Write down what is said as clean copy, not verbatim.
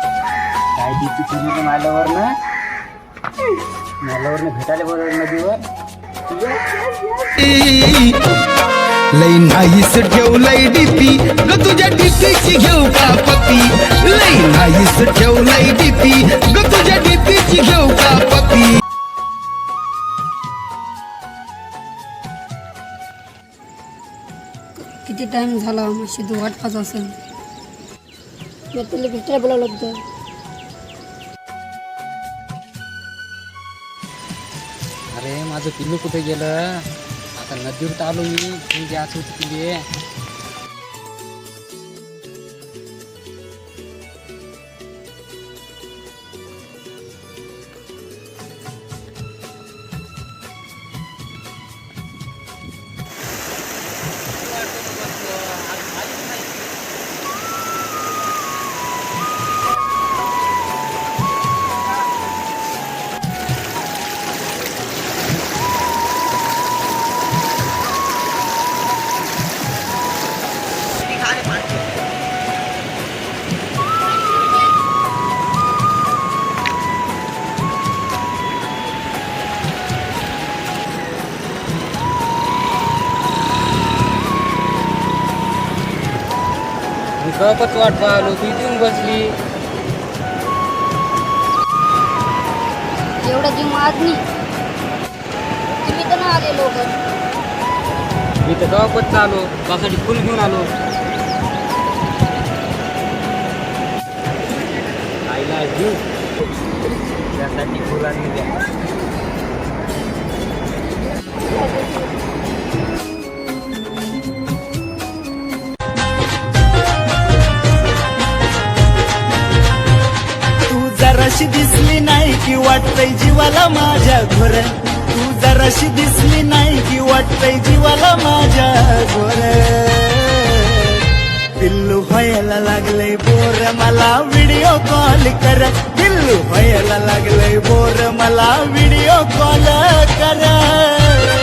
काय डीपी तुझी माल्यावर भेटायला बरोबर नदीवर लई नाहीस ठेवलंय डीपी ग तुझ्या डीपीची घेऊ का पपी लई नाहीस ठेवलंय डीपी ग तुझ्या डीपीची घेऊ का पपी किती टाइम झाला मशी तू वाट पाहत असेल मी तुला भेटायला बोलावलं होतं अरे माझं पिल्लू कुठे गेलं आता नदीवर आलो मी तुझी आस होती तिथे कपच वाट पाहलो तू इथून बसली एवढा जीव मागणी तुम्ही तर ना आले लोक मी तर कपच आलो त्यासाठी फुल घेऊन आलो आईला जीव त्यासाठी फुलांनी द्या जराशी दिसली नाही की वाटतय जीवाला माझ्या घोर तू जराशी दिसली नाही की वाटतय जीवाला माझ्या घोर पिल्लू व्हायला लागलंय बोर मला व्हिडिओ कॉल कर पिल्लू व्हायला लागलंय बोर मला व्हिडिओ कॉल कर